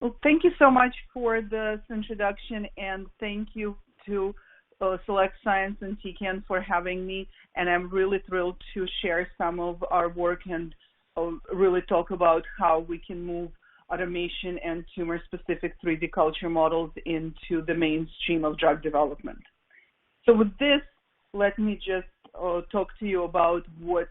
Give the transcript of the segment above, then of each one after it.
Well, thank you so much for this introduction, and thank you to Select Science and Tecan for having me. And I'm really thrilled to share some of our work and really talk about how we can move automation and tumor-specific 3D culture models into the mainstream of drug development. So with this, let me just talk to you about what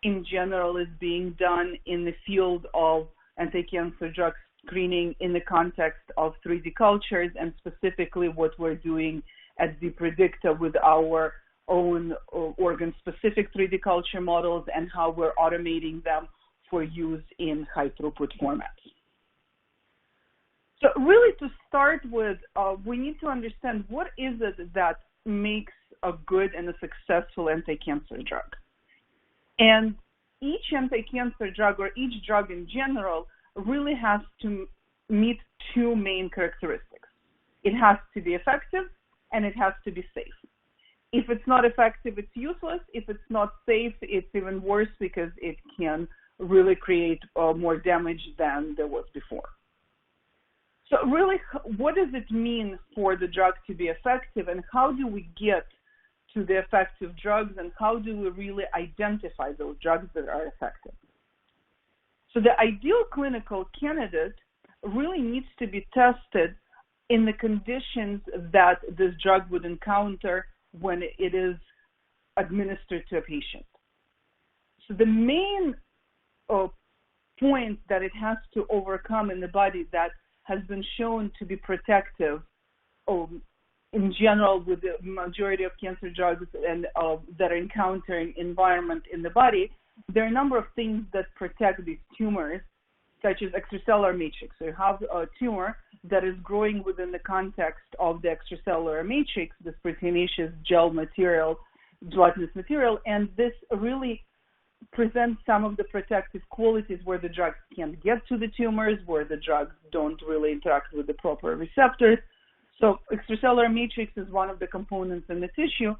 in general is being done in the field of anti-cancer drug screening in the context of 3D cultures, and specifically what we're doing at zPREDICTA with our own organ-specific 3D culture models and how we're automating them for use in high-throughput formats. So really to start with, we need to understand what is it that makes a good and a successful anti-cancer drug. And each anti-cancer drug, or each drug in general, really has to meet two main characteristics. It has to be effective and it has to be safe. If it's not effective, it's useless. If it's not safe, it's even worse because it can really create more damage than there was before. So really, what does it mean for the drug to be effective, and how do we get to the effective drugs, and how do we really identify those drugs that are effective? So the ideal clinical candidate really needs to be tested in the conditions that this drug would encounter when it is administered to a patient. So the main point that it has to overcome in the body that has been shown to be protective in general with the majority of cancer drugs and that are encountering environment in the body, there are a number of things that protect these tumors, such as extracellular matrix. So you have a tumor that is growing within the context of the extracellular matrix, this proteinaceous gel material, gelatinous material, and this really presents some of the protective qualities where the drugs can't get to the tumors, where the drugs don't really interact with the proper receptors. So extracellular matrix is one of the components in the tissue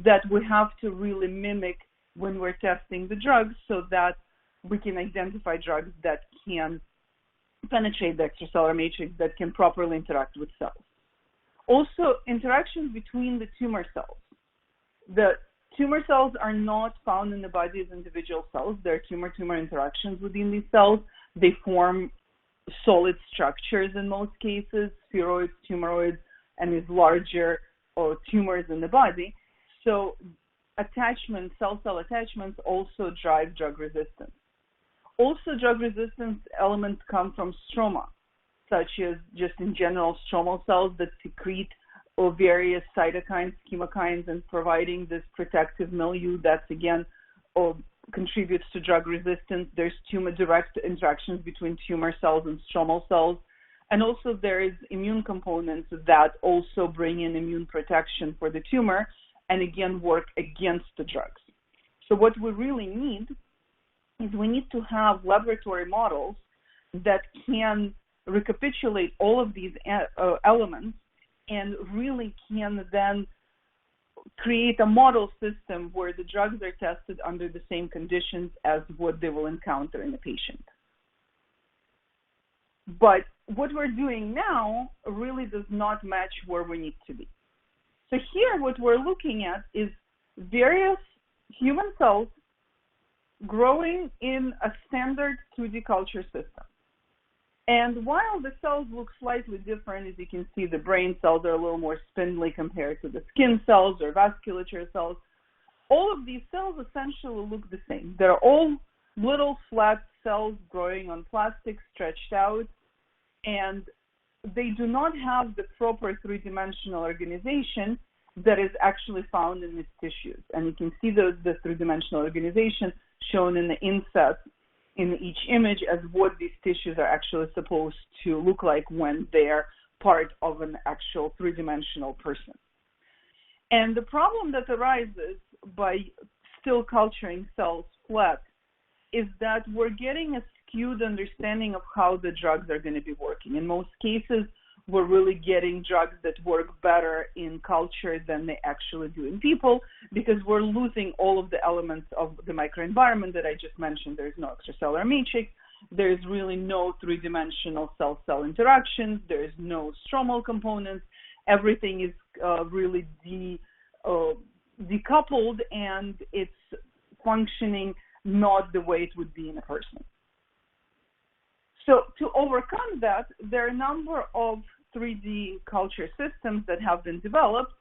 that we have to really mimic when we're testing the drugs so that we can identify drugs that can penetrate the extracellular matrix, that can properly interact with cells. Also, interactions between the tumor cells. The tumor cells are not found in the body as individual cells. There are tumor-tumor interactions within these cells. They form solid structures in most cases, spheroids, tumoroids, and these larger tumors in the body. So attachments, cell-cell attachments also drive drug resistance. Also, drug resistance elements come from stroma, such as just in general stromal cells that secrete various cytokines, chemokines, and providing this protective milieu that's again contributes to drug resistance. There's tumor direct interactions between tumor cells and stromal cells. And also there is immune components that also bring in immune protection for the tumor and again work against the drugs. So what we really need is we need to have laboratory models that can recapitulate all of these elements and really can then create a model system where the drugs are tested under the same conditions as what they will encounter in a patient. But what we're doing now really does not match where we need to be. So here what we're looking at is various human cells growing in a standard 2D culture system. And while the cells look slightly different, as you can see, the brain cells are a little more spindly compared to the skin cells or vasculature cells, all of these cells essentially look the same. They're all little flat cells growing on plastic, stretched out, and they do not have the proper three-dimensional organization that is actually found in these tissues. And you can see the three-dimensional organization shown in the inset in each image as what these tissues are actually supposed to look like when they're part of an actual three-dimensional person. And the problem that arises by still culturing cells flat is that we're getting a skewed understanding of how the drugs are going to be working. In most cases, we're really getting drugs that work better in culture than they actually do in people because we're losing all of the elements of the microenvironment that I just mentioned. There's no extracellular matrix. there's really no three-dimensional cell-cell interactions. There's no stromal components. Everything is really decoupled, and it's functioning not the way it would be in a person. So to overcome that, there are a number of 3D culture systems that have been developed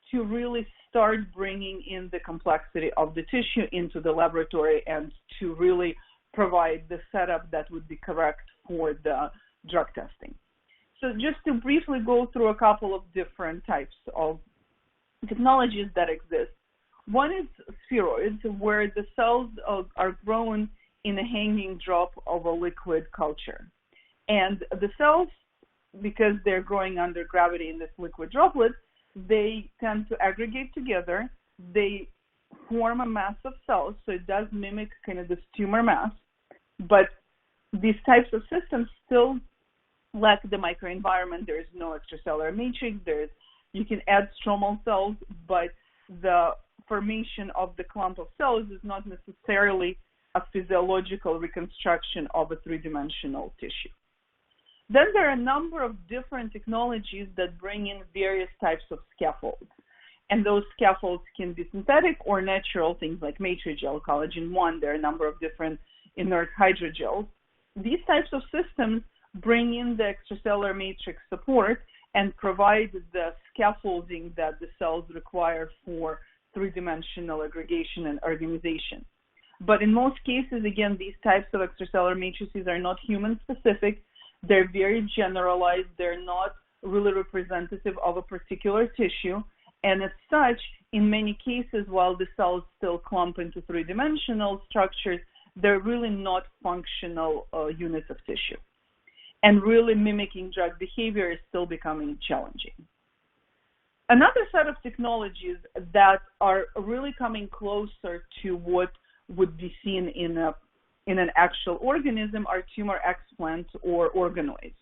to really start bringing in the complexity of the tissue into the laboratory and to really provide the setup that would be correct for the drug testing. So just to briefly go through a couple of different types of technologies that exist. One is spheroids, where the cells are grown in a hanging drop of a liquid culture. And the cells, because they're growing under gravity in this liquid droplet, they tend to aggregate together. They form a mass of cells, so it does mimic kind of this tumor mass. But these types of systems still lack the microenvironment. There is no extracellular matrix. You can add stromal cells, but the formation of the clump of cells is not necessarily a physiological reconstruction of a three-dimensional tissue. Then there are a number of different technologies that bring in various types of scaffolds. And those scaffolds can be synthetic or natural, things like matrigel, collagen-1. There are a number of different inert hydrogels. These types of systems bring in the extracellular matrix support and provide the scaffolding that the cells require for three-dimensional aggregation and organization. But in most cases, again, these types of extracellular matrices are not human-specific. They're very generalized. They're not really representative of a particular tissue. And as such, in many cases, while the cells still clump into three-dimensional structures, they're really not functional units of tissue. And really mimicking drug behavior is still becoming challenging. Another set of technologies that are really coming closer to what would be seen in an actual organism are tumor explants or organoids.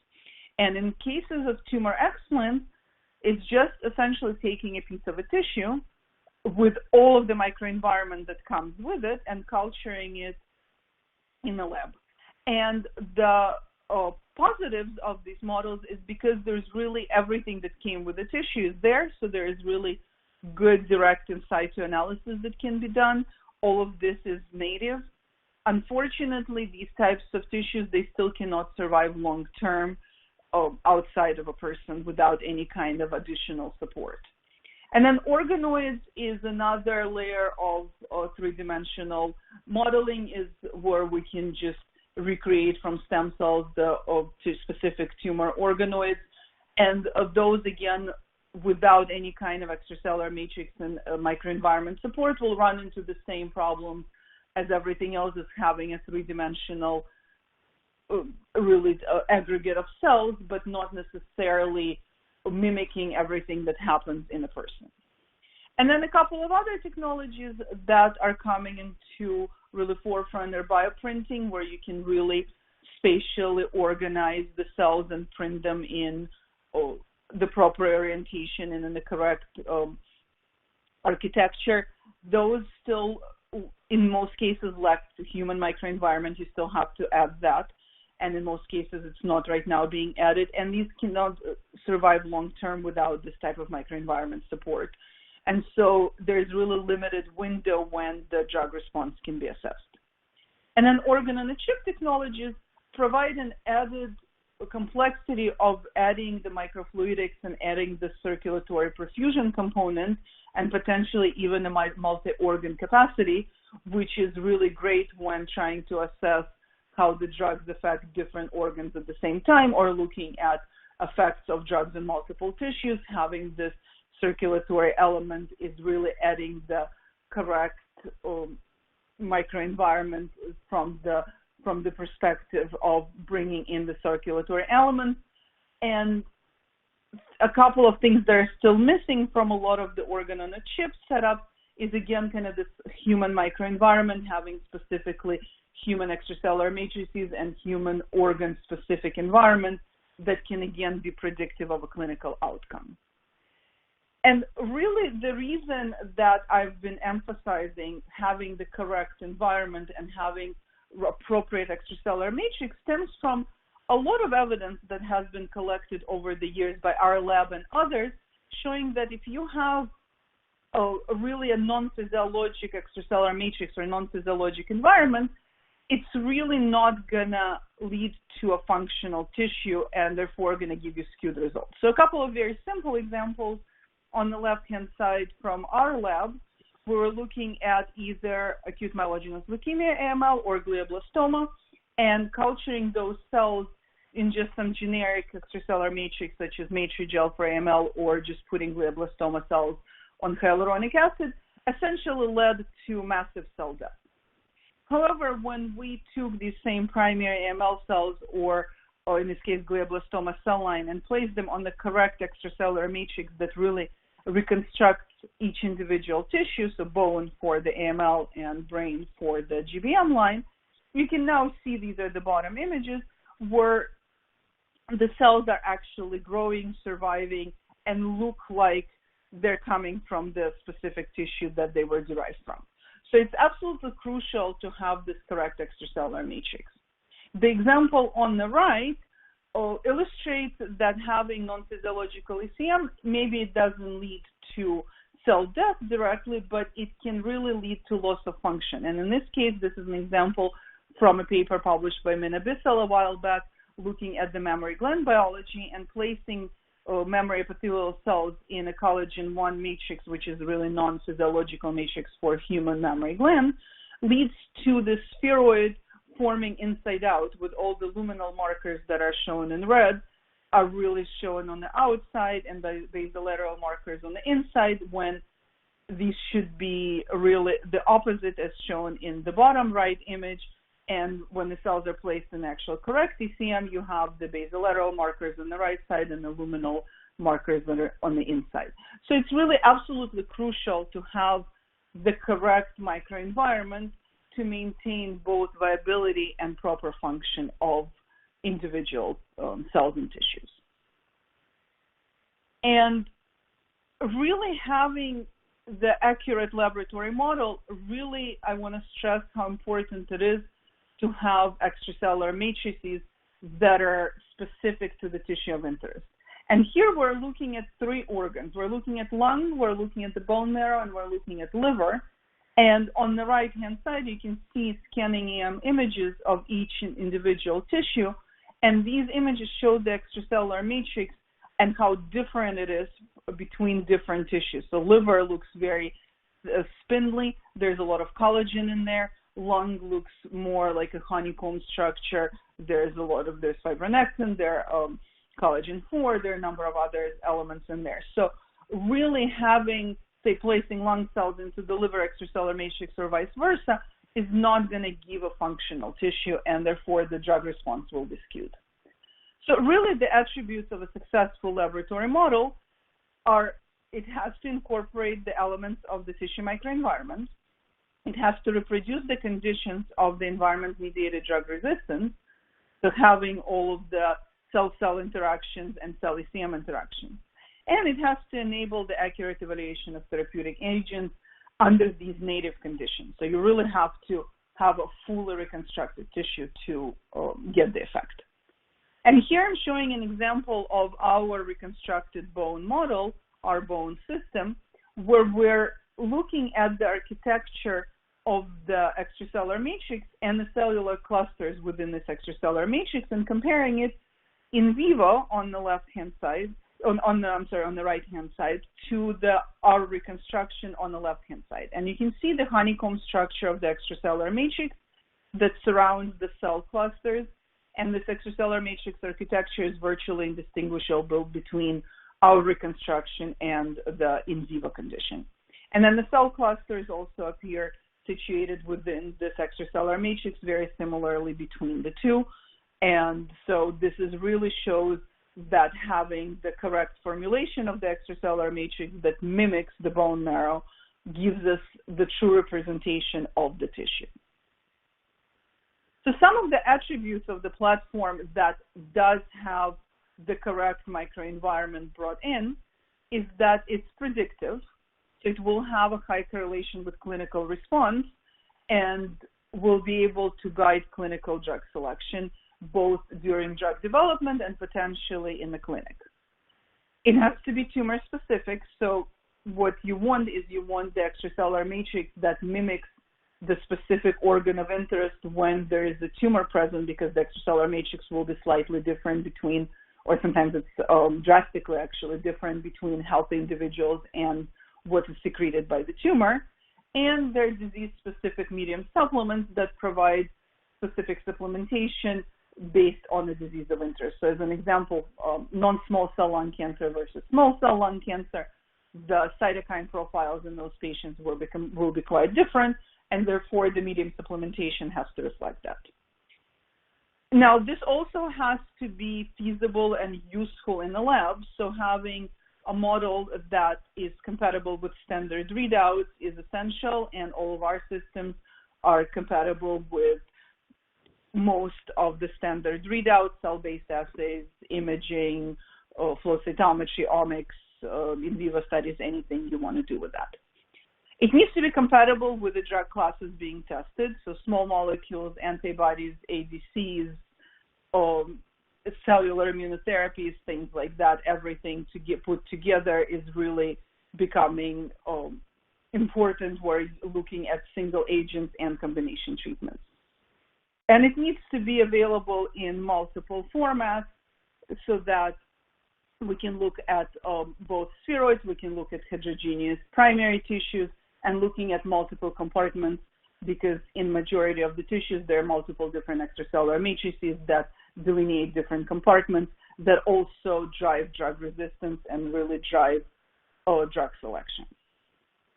And in cases of tumor explants, it's just essentially taking a piece of a tissue with all of the microenvironment that comes with it and culturing it in the lab. And the positives of these models is because there's really everything that came with the tissue is there, so there is really good direct in situ analysis that can be done. All of this is native. Unfortunately, these types of tissues, they still cannot survive long-term outside of a person without any kind of additional support. And then organoids is another layer of three-dimensional modeling, is where we can just recreate from stem cells to specific tumor organoids. And those, again, without any kind of extracellular matrix and microenvironment support, will run into the same problem as everything else is having a three-dimensional aggregate of cells, but not necessarily mimicking everything that happens in a person. And then a couple of other technologies that are coming into really forefront are bioprinting, where you can really spatially organize the cells and print them in the proper orientation and in the correct architecture. Those still, in most cases, lack the human microenvironment. You still have to add that. And in most cases, it's not right now being added. And these cannot survive long-term without this type of microenvironment support. And so there's really limited window when the drug response can be assessed. And then organ-on-a-chip technologies provide an added complexity of adding the microfluidics and adding the circulatory perfusion component and potentially even a multi-organ capacity, which is really great when trying to assess how the drugs affect different organs at the same time, or looking at effects of drugs in multiple tissues. Having this circulatory element is really adding the correct microenvironment from the perspective of bringing in the circulatory element. And a couple of things that are still missing from a lot of the organ-on-a-chip setup is, again, kind of this human microenvironment, having specifically human extracellular matrices and human organ-specific environments that can, again, be predictive of a clinical outcome. And really, the reason that I've been emphasizing having the correct environment and having appropriate extracellular matrix stems from a lot of evidence that has been collected over the years by our lab and others, showing that if you have really a non-physiologic extracellular matrix or non-physiologic environment, it's really not gonna lead to a functional tissue and therefore gonna give you skewed results. So a couple of very simple examples on the left-hand side from our lab. We were looking at either acute myelogenous leukemia, AML, or glioblastoma, and culturing those cells in just some generic extracellular matrix, such as Matrigel for AML, or just putting glioblastoma cells on hyaluronic acid, essentially led to massive cell death. However, when we took these same primary AML cells, or in this case glioblastoma cell line, and placed them on the correct extracellular matrix that really reconstructs each individual tissue, so bone for the AML and brain for the GBM line, you can now see, these are the bottom images, where the cells are actually growing, surviving, and look like they're coming from the specific tissue that they were derived from. So it's absolutely crucial to have this correct extracellular matrix. The example on the right illustrates that having non-physiological ECM, maybe it doesn't lead to cell death directly, but it can really lead to loss of function. And in this case, this is an example from a paper published by Mina Bissell a while back, looking at the mammary gland biology and placing mammary epithelial cells in a collagen-1 matrix, which is really non-physiological matrix for human mammary gland, leads to the spheroid forming inside out, with all the luminal markers that are shown in red are really shown on the outside, and the basolateral markers on the inside, when these should be really the opposite as shown in the bottom right image. And when the cells are placed in actual correct ECM, you have the basolateral markers on the right side and the luminal markers that are on the inside. So it's really absolutely crucial to have the correct microenvironment to maintain both viability and proper function of individual cells and tissues. And really having the accurate laboratory model, really I want to stress how important it is to have extracellular matrices that are specific to the tissue of interest. And here we're looking at 3 organs. We're looking at lung, we're looking at the bone marrow, and we're looking at liver. And on the right-hand side, you can see scanning EM images of each individual tissue. And these images show the extracellular matrix and how different it is between different tissues. So liver looks very spindly. There's a lot of collagen in there. Lung looks more like a honeycomb structure. There's fibronectin, there collagen 4, there are a number of other elements in there. So really having, say, placing lung cells into the liver extracellular matrix or vice versa is not going to give a functional tissue, and therefore the drug response will be skewed. So really the attributes of a successful laboratory model are, it has to incorporate the elements of the tissue microenvironment. It has to reproduce the conditions of the environment-mediated drug resistance, so having all of the cell-cell interactions and cell-ECM interactions. And it has to enable the accurate evaluation of therapeutic agents under these native conditions. So you really have to have a fully reconstructed tissue to get the effect. And here I'm showing an example of our reconstructed bone model, our bone system, where we're looking at the architecture of the extracellular matrix and the cellular clusters within this extracellular matrix, and comparing it in vivo on the left-hand side, on the right-hand side, to our reconstruction on the left-hand side. And you can see the honeycomb structure of the extracellular matrix that surrounds the cell clusters, and this extracellular matrix architecture is virtually indistinguishable between our reconstruction and the in vivo condition. And then the cell clusters also appear situated within this extracellular matrix very similarly between the two. And so this really shows that having the correct formulation of the extracellular matrix that mimics the bone marrow gives us the true representation of the tissue. So some of the attributes of the platform that does have the correct microenvironment brought in is that it's predictive. It will have a high correlation with clinical response, and will be able to guide clinical drug selection, both during drug development and potentially in the clinic. It has to be tumor-specific, so what you want is you want the extracellular matrix that mimics the specific organ of interest when there is a tumor present, because the extracellular matrix will be slightly different between, or sometimes it's drastically actually different between healthy individuals and what is secreted by the tumor. And there are disease-specific medium supplements that provide specific supplementation based on the disease of interest. So as an example, non-small cell lung cancer versus small cell lung cancer, the cytokine profiles in those patients will be quite different, and therefore the medium supplementation has to reflect that. Now, this also has to be feasible and useful in the lab, so having a model that is compatible with standard readouts is essential, and all of our systems are compatible with most of the standard readouts, cell-based assays, imaging, flow cytometry, omics, in vivo studies, anything you want to do with that. It needs to be compatible with the drug classes being tested, so small molecules, antibodies, ADCs, cellular immunotherapies, things like that. Everything to get put together is really becoming important. We're looking at single agents and combination treatments. And it needs to be available in multiple formats so that we can look at both spheroids, we can look at heterogeneous primary tissues, and looking at multiple compartments, because in majority of the tissues, there are multiple different extracellular matrices that delineate different compartments that also drive drug resistance and really drive drug selection.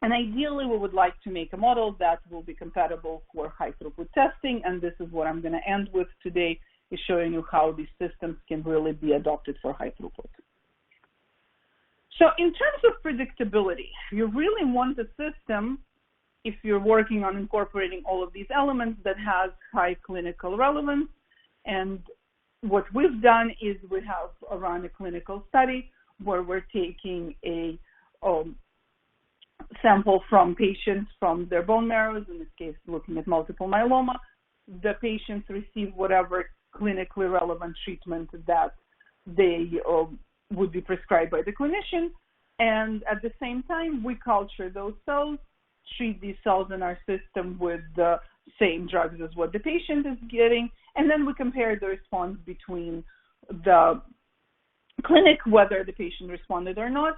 And ideally, we would like to make a model that will be compatible for high-throughput testing, and this is what I'm going to end with today, is showing you how these systems can really be adopted for high-throughput. So in terms of predictability, you really want a system, if you're working on incorporating all of these elements, that has high clinical relevance. And what we've done is we have run a clinical study where we're taking a sample from patients from their bone marrows, in this case looking at multiple myeloma. The patients receive whatever clinically relevant treatment that they would be prescribed by the clinician, and at the same time we culture those cells, treat these cells in our system with the same drugs as what the patient is getting, and then we compare the response between the clinic, whether the patient responded or not,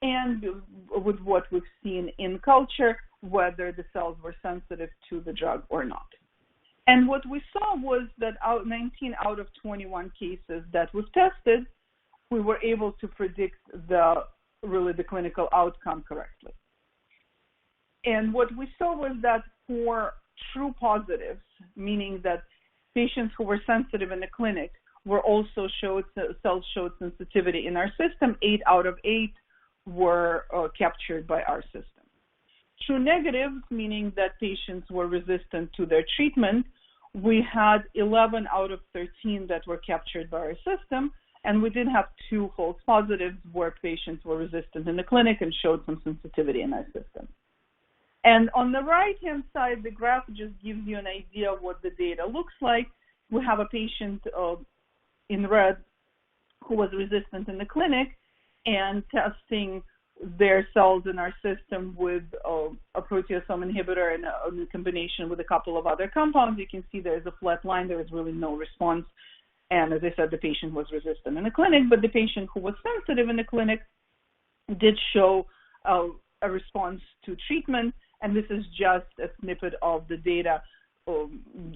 and with what we've seen in culture, whether the cells were sensitive to the drug or not. And what we saw was that 19 out of 21 cases that we've tested, we were able to predict the clinical outcome correctly. And what we saw was that for true positives, meaning that patients who were sensitive in the clinic were also cells showed sensitivity in our system, 8 out of 8 were captured by our system. True negatives, meaning that patients were resistant to their treatment, we had 11 out of 13 that were captured by our system, and we did have 2 false positives where patients were resistant in the clinic and showed some sensitivity in our system. And on the right-hand side, the graph just gives you an idea of what the data looks like. We have a patient in red who was resistant in the clinic, and testing their cells in our system with a proteasome inhibitor and a combination with a couple of other compounds, you can see there's a flat line. There is really no response. And as I said, the patient was resistant in the clinic, but the patient who was sensitive in the clinic did show a response to treatment. And this is just a snippet of the data,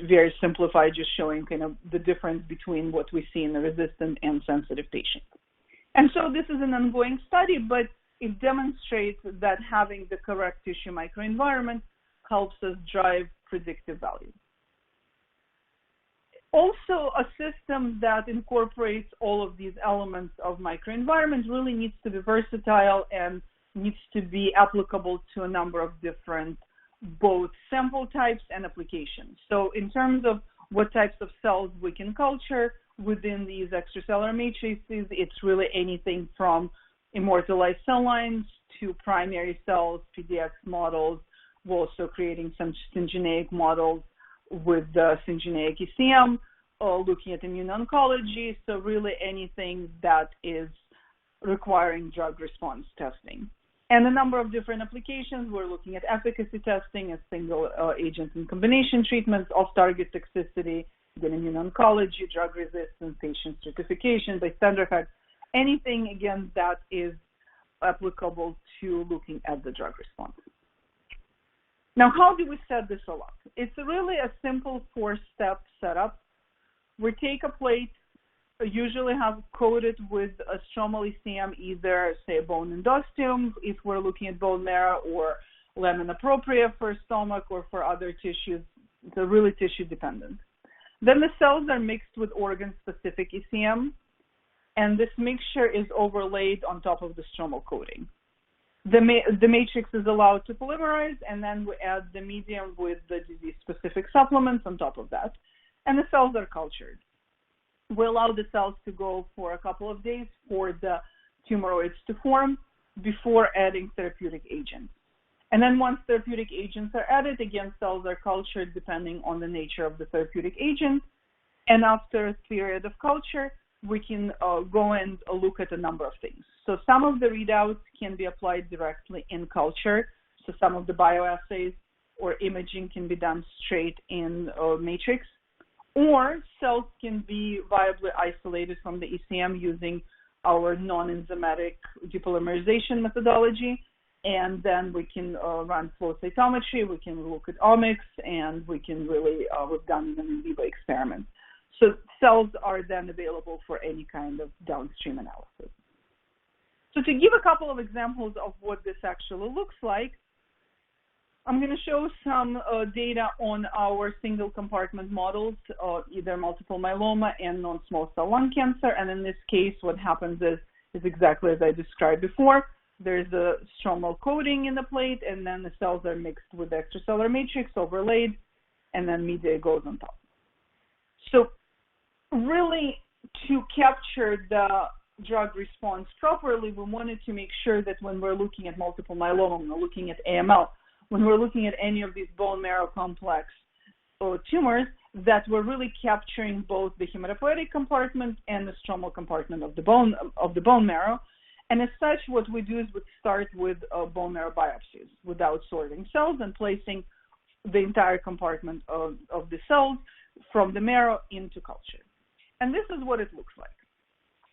very simplified, just showing kind of the difference between what we see in the resistant and sensitive patient. And so this is an ongoing study, but it demonstrates that having the correct tissue microenvironment helps us drive predictive value. Also, a system that incorporates all of these elements of microenvironment really needs to be versatile and needs to be applicable to a number of different both sample types and applications. So in terms of what types of cells we can culture within these extracellular matrices, it's really anything from immortalized cell lines to primary cells, PDX models. We're also creating some syngeneic models with syngeneic ECM, looking at immuno-oncology, so really anything that is requiring drug response testing. And a number of different applications. We're looking at efficacy testing, as single agent and combination treatments, off-target toxicity, again, immuno-oncology, drug resistance, patient stratification by standard effect, anything, again, that is applicable to looking at the drug response. Now, how do we set this all up? It's really a simple 4-step setup. We take a plate, usually have coated with a stromal ECM, either, say, bone endosteum, if we're looking at bone marrow, or lamina propria for stomach or for other tissues. So really tissue dependent. Then the cells are mixed with organ-specific ECM, and this mixture is overlaid on top of the stromal coating. The matrix is allowed to polymerize, and then we add the medium with the disease-specific supplements on top of that, and the cells are cultured. We allow the cells to go for a couple of days for the tumoroids to form before adding therapeutic agents. And then once therapeutic agents are added, again, cells are cultured depending on the nature of the therapeutic agent. And after a period of culture, we can go and look at a number of things. So some of the readouts can be applied directly in culture. So some of the bioassays or imaging can be done straight in matrix. Or cells can be viably isolated from the ECM using our non-enzymatic depolymerization methodology. And then we can run flow cytometry, we can look at omics, and we can really, we've done an in vivo experiment. So cells are then available for any kind of downstream analysis. So to give a couple of examples of what this actually looks like, I'm going to show some data on our single compartment models, either multiple myeloma and non-small cell lung cancer. And in this case, what happens is exactly as I described before. There's a stromal coating in the plate, and then the cells are mixed with the extracellular matrix, overlaid, and then media goes on top. So really, to capture the drug response properly, we wanted to make sure that when we're looking at multiple myeloma, when we're looking at AML, when we're looking at any of these bone marrow complex tumors, that we're really capturing both the hematopoietic compartment and the stromal compartment of the bone marrow. And as such, what we do is we start with bone marrow biopsies without sorting cells and placing the entire compartment of the cells from the marrow into culture. And this is what it looks like.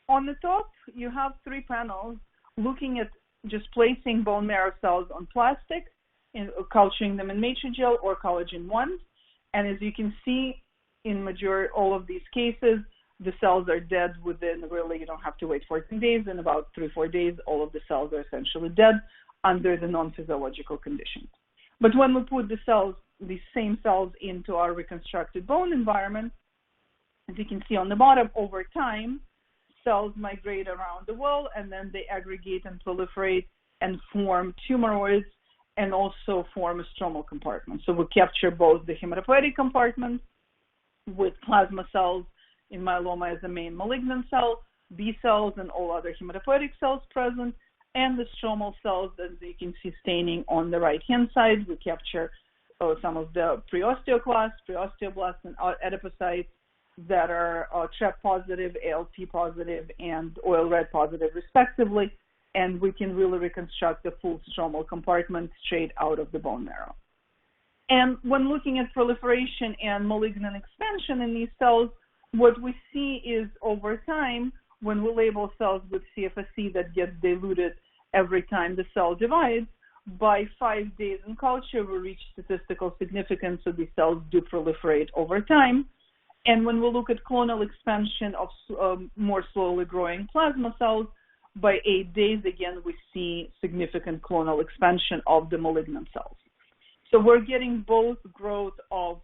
On the top, you have 3 panels looking at just placing bone marrow cells on plastic, culturing them in Matrigel or collagen 1. And as you can see, in majority all of these cases, the cells are dead within, really, you don't have to wait 14 days. In about 3-4 days, all of the cells are essentially dead under the non-physiological conditions. But when we put the cells, these same cells, into our reconstructed bone environment, as you can see on the bottom, over time, cells migrate around the wall, and then they aggregate and proliferate and form tumoroids and also form a stromal compartment. So we capture both the hematopoietic compartment with plasma cells in myeloma as a main malignant cell, B cells and all other hematopoietic cells present, and the stromal cells that you can see staining on the right-hand side. We capture some of the preosteoclasts, preosteoblasts, and adipocytes that are TREP positive, ALT positive, and oil red positive, respectively, and we can really reconstruct the full stromal compartment straight out of the bone marrow. And when looking at proliferation and malignant expansion in these cells, what we see is over time, when we label cells with CFSE that gets diluted every time the cell divides, by 5 days in culture, we reach statistical significance, so these cells do proliferate over time. And when we look at clonal expansion of more slowly growing plasma cells, by 8 days, again, we see significant clonal expansion of the malignant cells. So we're getting both growth of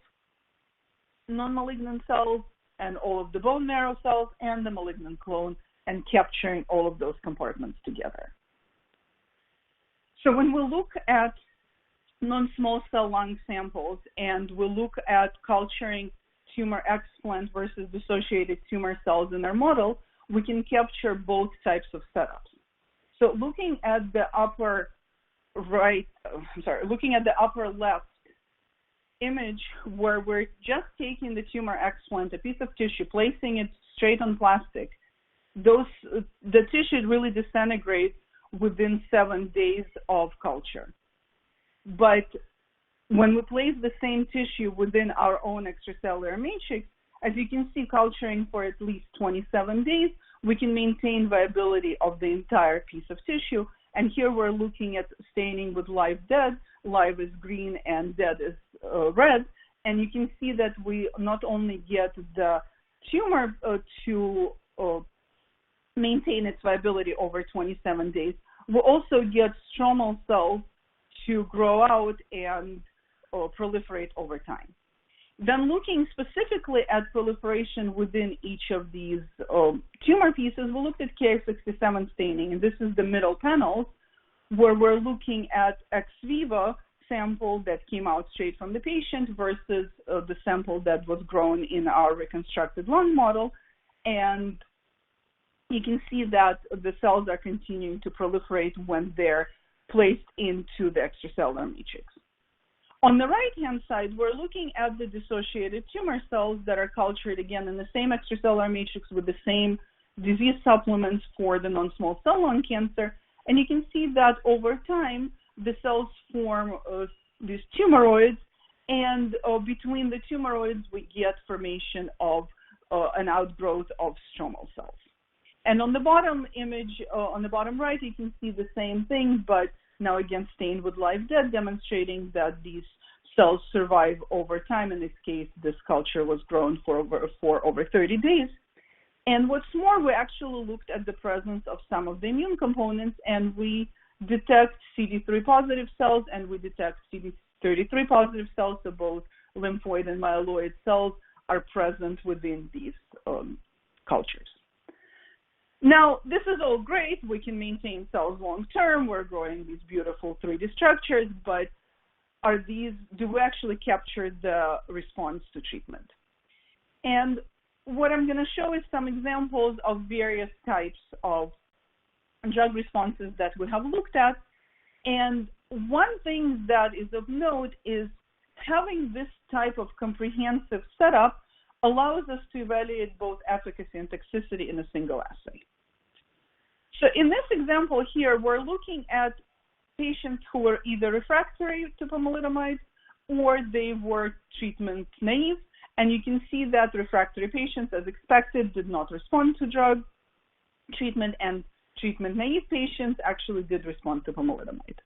non-malignant cells and all of the bone marrow cells and the malignant clone, and capturing all of those compartments together. So when we look at non-small cell lung samples and we look at culturing tumor explant versus dissociated tumor cells in our model, we can capture both types of setups. So looking at the upper left image where we're just taking the tumor explant, a piece of tissue, placing it straight on plastic, the tissue really disintegrates within 7 days of culture. But when we place the same tissue within our own extracellular matrix, as you can see, culturing for at least 27 days, we can maintain viability of the entire piece of tissue. And here we're looking at staining with live dead. Live is green and dead is red. And you can see that we not only get the tumor to maintain its viability over 27 days, we also get stromal cells to grow out and proliferate over time. Then looking specifically at proliferation within each of these tumor pieces, we looked at Ki67 staining, and this is the middle panel, where we're looking at ex vivo sample that came out straight from the patient versus the sample that was grown in our reconstructed lung model. And you can see that the cells are continuing to proliferate when they're placed into the extracellular matrix. On the right-hand side, we're looking at the dissociated tumor cells that are cultured, again, in the same extracellular matrix with the same disease supplements for the non-small cell lung cancer. And you can see that over time, the cells form these tumoroids, and between the tumoroids, we get formation of an outgrowth of stromal cells. And on the bottom image, on the bottom right, you can see the same thing, but now again stained with live dead, demonstrating that these cells survive over time. In this case, this culture was grown for over 30 days. And what's more, we actually looked at the presence of some of the immune components, and we detect CD3 positive cells and we detect CD33 positive cells, so both lymphoid and myeloid cells are present within these cultures. Now, this is all great. We can maintain cells long-term. We're growing these beautiful 3D structures, but do we actually capture the response to treatment? And what I'm going to show is some examples of various types of drug responses that we have looked at. And one thing that is of note is having this type of comprehensive setup allows us to evaluate both efficacy and toxicity in a single assay. So in this example here, we're looking at patients who were either refractory to pomalidomide or they were treatment naive. And you can see that refractory patients, as expected, did not respond to drug treatment, and treatment-naive patients actually did respond to pomalidomide.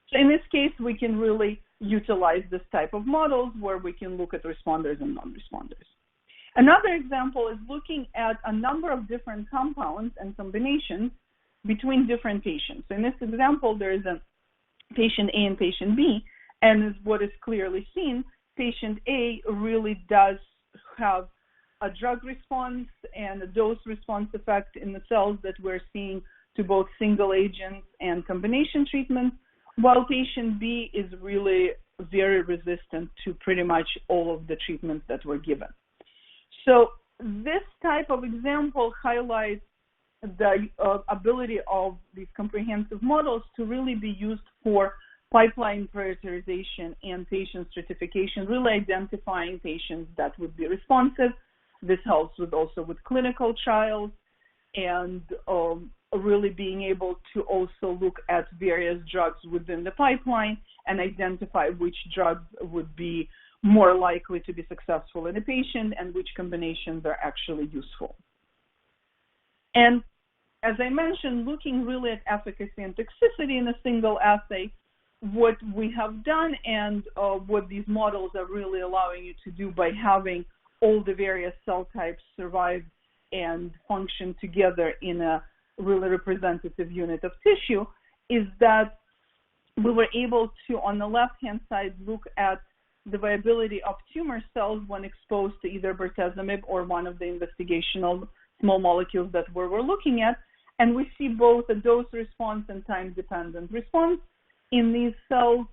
So in this case, we can really utilize this type of models where we can look at responders and non-responders. Another example is looking at a number of different compounds and combinations between different patients. So in this example, there is a patient A and patient B, and what is clearly seen, patient A really does have a drug response and a dose response effect in the cells that we're seeing to both single agents and combination treatments, while patient B is really very resistant to pretty much all of the treatments that were given. So this type of example highlights the ability of these comprehensive models to really be used for pipeline prioritization and patient stratification, really identifying patients that would be responsive. This helps also with clinical trials and really being able to also look at various drugs within the pipeline and identify which drugs would be more likely to be successful in a patient and which combinations are actually useful. And as I mentioned, looking really at efficacy and toxicity in a single assay, what we have done and what these models are really allowing you to do by having all the various cell types survive and function together in a really representative unit of tissue is that we were able to, on the left-hand side, look at the viability of tumor cells when exposed to either bortezomib or one of the investigational small molecules that we were looking at. And we see both a dose response and time-dependent response in these cells.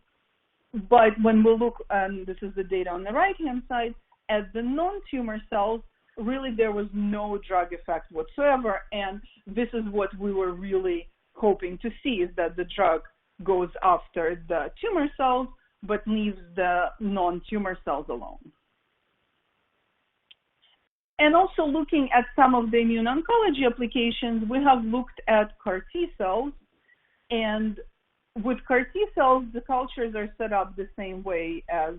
But when we look, and this is the data on the right-hand side, at the non-tumor cells, really there was no drug effect whatsoever. And this is what we were really hoping to see, is that the drug goes after the tumor cells but leaves the non-tumor cells alone. And also looking at some of the immune oncology applications, we have looked at CAR T cells. And with CAR T cells, the cultures are set up the same way as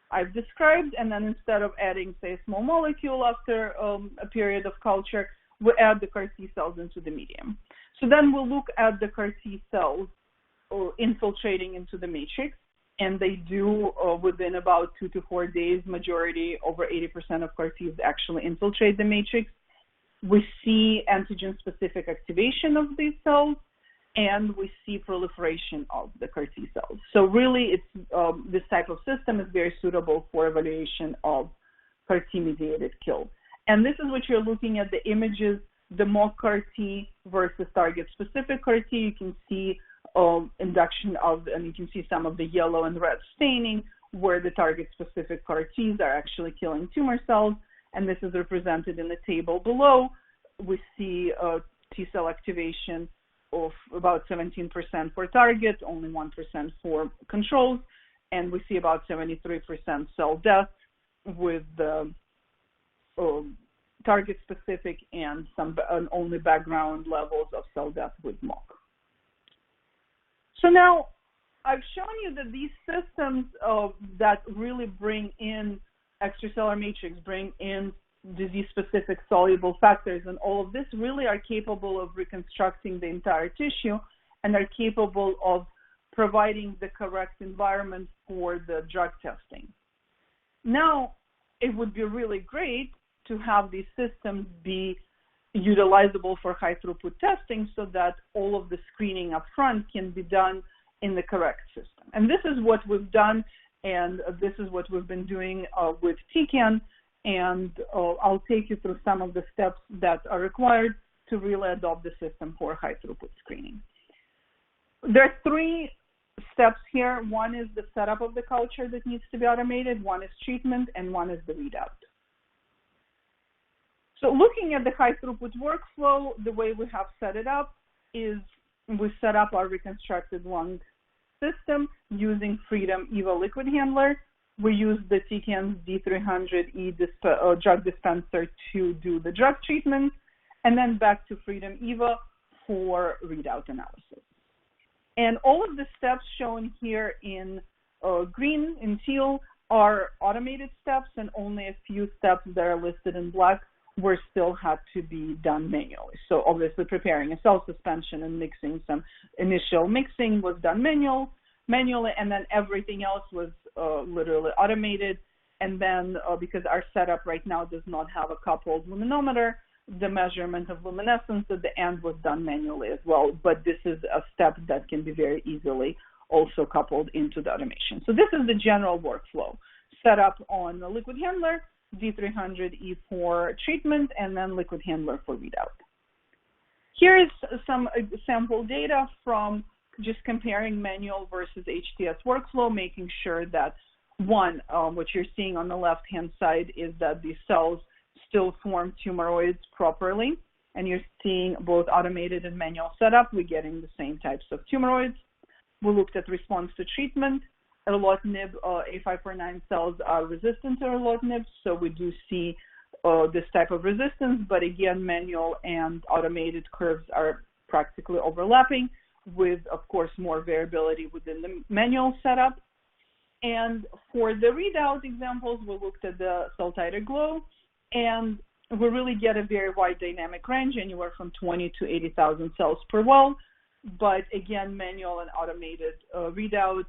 I've described. And then instead of adding, say, a small molecule after a period of culture, we add the CAR T cells into the medium. So then we'll look at the CAR T cells infiltrating into the matrix. And they do within about 2 to 4 days, majority, over 80% of CAR Ts actually infiltrate the matrix. We see antigen-specific activation of these cells, and we see proliferation of the CAR T cells. So really, it's this type of system is very suitable for evaluation of CAR T-mediated kill. And this is what you're looking at, the images, the mock CAR T versus target-specific CAR T. You can see induction of, and you can see some of the yellow and red staining where the target-specific CAR Ts are actually killing tumor cells, and this is represented in the table below. We see T cell activation of about 17% for target, only 1% for controls, and we see about 73% cell death with target-specific and some only background levels of cell death with MOC. So now I've shown you that these systems that really bring in extracellular matrix, bring in disease-specific soluble factors, and all of this really are capable of reconstructing the entire tissue and are capable of providing the correct environment for the drug testing. Now, it would be really great to have these systems be utilizable for high-throughput testing so that all of the screening up front can be done in the correct system. And this is what we've done, and this is what we've been doing with Tecan, and I'll take you through some of the steps that are required to really adopt the system for high-throughput screening. There are 3 steps here. One is the setup of the culture that needs to be automated, one is treatment, and one is the readout. So looking at the high-throughput workflow, the way we have set it up is we set up our reconstructed lung system using Freedom EVO liquid handler. We use the Tecan D300e drug dispenser to do the drug treatment, and then back to Freedom EVO for readout analysis. And all of the steps shown here in green, in teal, are automated steps, and only a few steps that are listed in black were still had to be done manually. So obviously preparing a cell suspension and mixing some initial mixing was done manually, and then everything else was literally automated. And then because our setup right now does not have a coupled luminometer, the measurement of luminescence at the end was done manually as well. But this is a step that can be very easily also coupled into the automation. So this is the general workflow. Set up on the liquid handler, D300e for treatment, and then liquid handler for readout. Here is some sample data from just comparing manual versus HTS workflow, making sure that, one, what you're seeing on the left-hand side is that these cells still form tumoroids properly, and you're seeing both automated and manual setup. We're getting the same types of tumoroids. We looked at response to treatment. Erlotinib A549 cells are resistant to erlotinib, so we do see this type of resistance, but again, manual and automated curves are practically overlapping with, of course, more variability within the manual setup. And for the readout examples, we looked at the cell titer glow, and we really get a very wide dynamic range, anywhere from 20 to 80,000 cells per well. But again, manual and automated readouts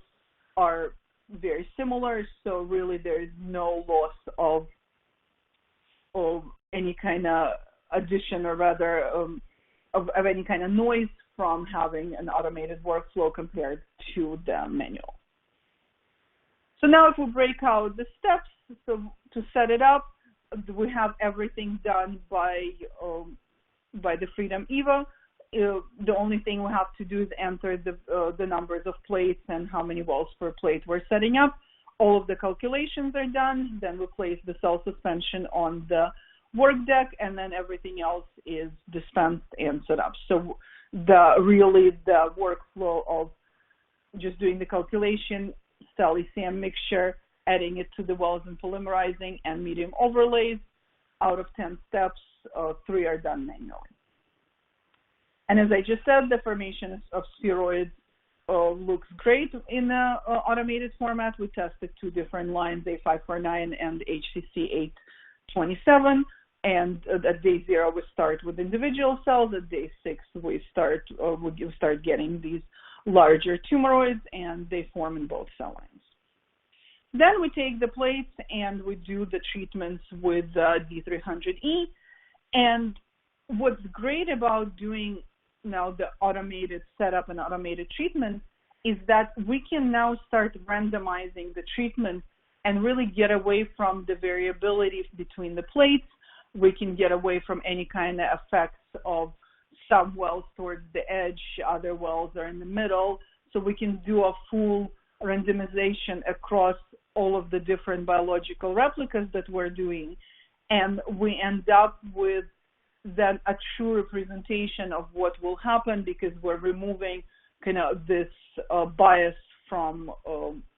are very similar, so really there is no loss of any kind of addition, or rather of any kind of noise from having an automated workflow compared to the manual. So now if we break out the steps, so to set it up, we have everything done by the Freedom EVO. The only thing we have to do is enter the numbers of plates and how many wells per plate we're setting up. All of the calculations are done. Then we place the cell suspension on the work deck, and then everything else is dispensed and set up. So the workflow of just doing the calculation, cell ECM mixture, adding it to the wells and polymerizing, and medium overlays. Out of 10 steps, 3 are done manually. And as I just said, the formation of spheroids looks great in the automated format. We tested 2 different lines, A549 and HCC 827. And at day 0, we start with individual cells. At day 6, we start getting these larger tumoroids, and they form in both cell lines. Then we take the plates and we do the treatments with D300e. And what's great about doing now the automated setup and automated treatment is that we can now start randomizing the treatment and really get away from the variability between the plates. We can get away from any kind of effects of some wells towards the edge, other wells are in the middle. So we can do a full randomization across all of the different biological replicas that we're doing. And we end up with then a true representation of what will happen, because we're removing kind of this bias from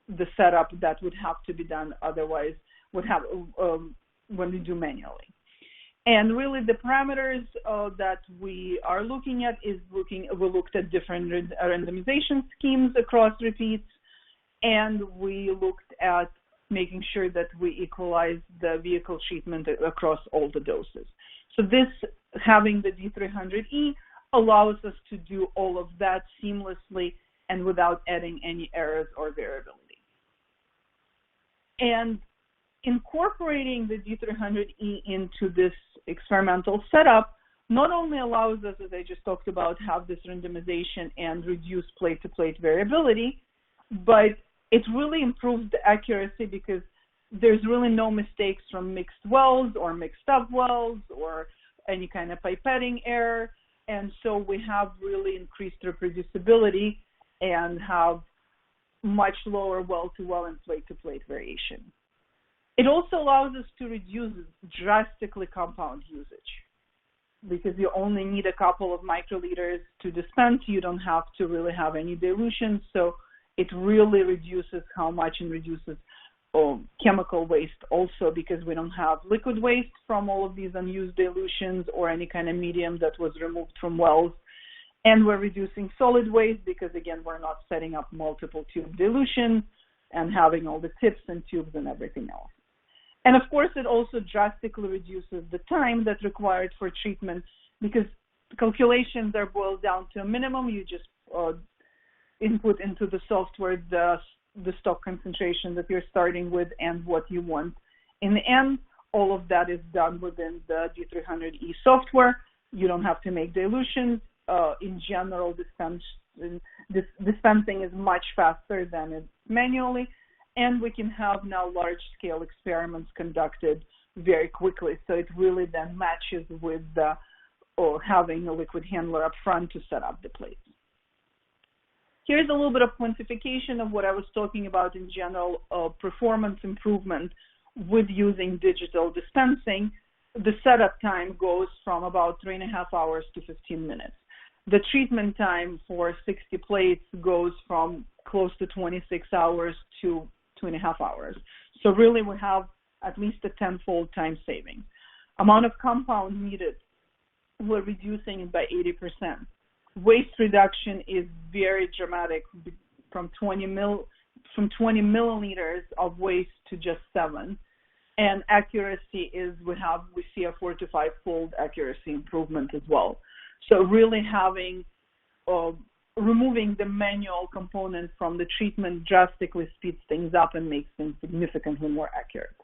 the setup that would have to be done otherwise when we do manually. And really the parameters that we are looking at we looked at different randomization schemes across repeats, and we looked at making sure that we equalize the vehicle treatment across all the doses. So this, having the D300e, allows us to do all of that seamlessly and without adding any errors or variability. And incorporating the D300e into this experimental setup not only allows us, as I just talked about, have this randomization and reduce plate-to-plate variability, but it really improves the accuracy, because there's really no mistakes from mixed wells or mixed up wells or any kind of pipetting error. And so we have really increased reproducibility and have much lower well-to-well and plate-to-plate variation. It also allows us to reduce drastically compound usage, because you only need a couple of microliters to dispense. You don't have to really have any dilution. So it really reduces how much, and reduces chemical waste also, because we don't have liquid waste from all of these unused dilutions or any kind of medium that was removed from wells. And we're reducing solid waste, because again, we're not setting up multiple tube dilutions and having all the tips and tubes and everything else. And of course, it also drastically reduces the time that's required for treatment, because the calculations are boiled down to a minimum. You just input into the software the stock concentration that you're starting with and what you want. In the end, all of that is done within the D300e software. You don't have to make dilutions. In general, dispensing is much faster than it manually. And we can have now large-scale experiments conducted very quickly. So it really then matches with having a liquid handler up front to set up the plates. Here's a little bit of quantification of what I was talking about in general, performance improvement with using digital dispensing. The setup time goes from about 3.5 hours to 15 minutes. The treatment time for 60 plates goes from close to 26 hours to 2.5 hours. So really we have at least a 10-fold time saving. Amount of compound needed, we're reducing it by 80%. Waste reduction is very dramatic, from 20 milliliters of waste to just 7. And accuracy is, we see a 4 to 5-fold accuracy improvement as well. So really having removing the manual component from the treatment drastically speeds things up and makes things significantly more accurate.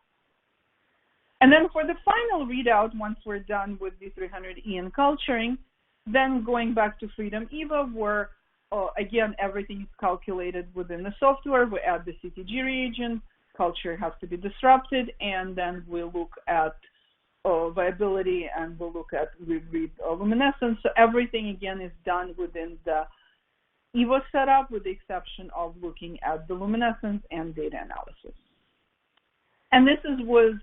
And then for the final readout, once we're done with D300e and culturing, then going back to Freedom EVO, where again, everything is calculated within the software. We add the CTG reagent, culture has to be disrupted, and then we look at viability, and we read luminescence. So everything again is done within the EVO setup, with the exception of looking at the luminescence and data analysis. And this was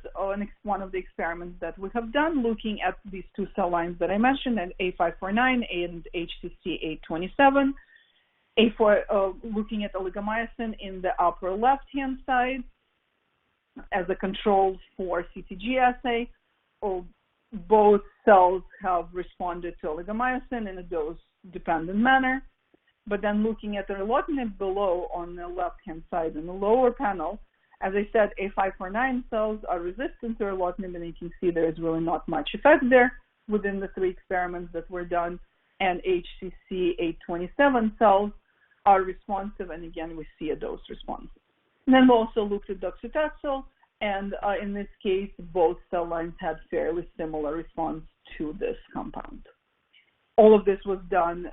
one of the experiments that we have done, looking at these 2 cell lines that I mentioned, and A549 and HCC 827. Looking at oligomycin in the upper left-hand side as a control for CTG assay. Both cells have responded to oligomycin in a dose-dependent manner. But then looking at the erlotinib below on the left-hand side in the lower panel, as I said, A549 cells are resistant to erlotinib, and you can see there is really not much effect there within the 3 experiments that were done. And HCC 827 cells are responsive, and again, we see a dose response. And then we also looked at docetaxel, and in this case, both cell lines had fairly similar response to this compound. All of this was done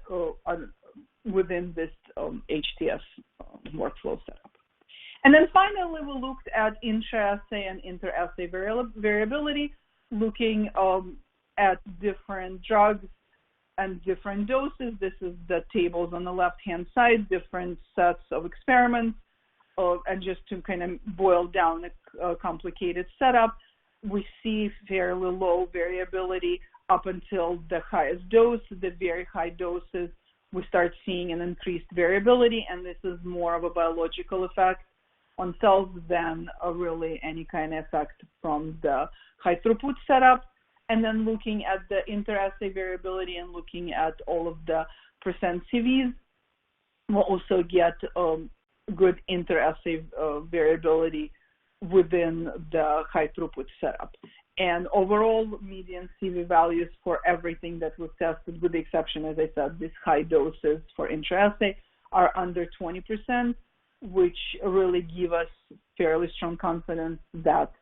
within this HTS workflow setup. And then finally, we looked at intra-assay and inter-assay variability, looking at different drugs and different doses. This is the tables on the left-hand side, different sets of experiments. And just to kind of boil down a complicated setup, we see fairly low variability up until the highest dose. The very high doses, we start seeing an increased variability, and this is more of a biological effect on cells than really any kind of effect from the high throughput setup. And then looking at the inter-assay variability and looking at all of the percent CVs, we'll also get good inter-assay variability within the high throughput setup. And overall, median CV values for everything that was tested, with the exception, as I said, these high doses for intra-assay, are under 20%, which really give us fairly strong confidence that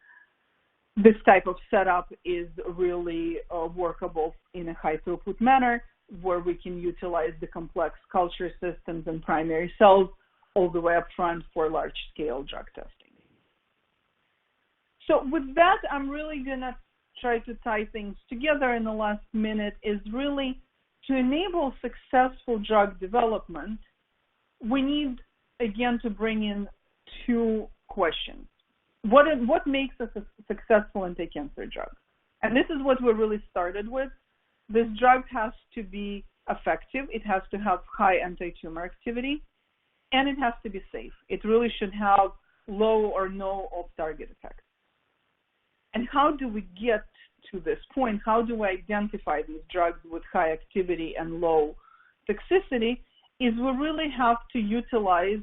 this type of setup is really workable in a high throughput manner, where we can utilize the complex culture systems and primary cells all the way up front for large-scale drug testing. So with that, I'm really going to try to tie things together in the last minute, is really to enable successful drug development, we need, again, to bring in 2 questions. What makes us successful anti-cancer drug? And this is what we really started with. This drug has to be effective. It has to have high anti-tumor activity, and it has to be safe. It really should have low or no off-target effects. And how do we get to this point? How do we identify these drugs with high activity and low toxicity? Is we really have to utilize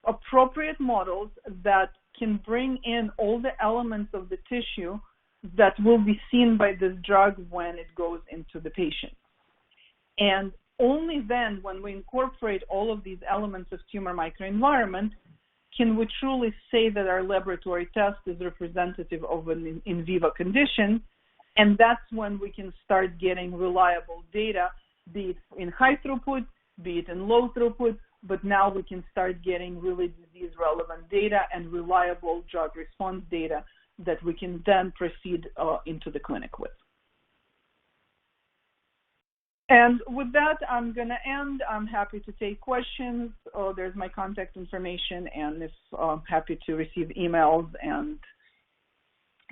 appropriate models that can bring in all the elements of the tissue that will be seen by this drug when it goes into the patient. And only then, when we incorporate all of these elements of tumor microenvironment, can we truly say that our laboratory test is representative of an in vivo condition. And that's when we can start getting reliable data, be it in high throughput, be it in low throughput, but now we can start getting really disease-relevant data and reliable drug response data that we can then proceed into the clinic with. And with that, I'm going to end. I'm happy to take questions. There's my contact information, and I'm happy to receive emails. And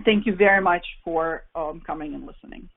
thank you very much for coming and listening.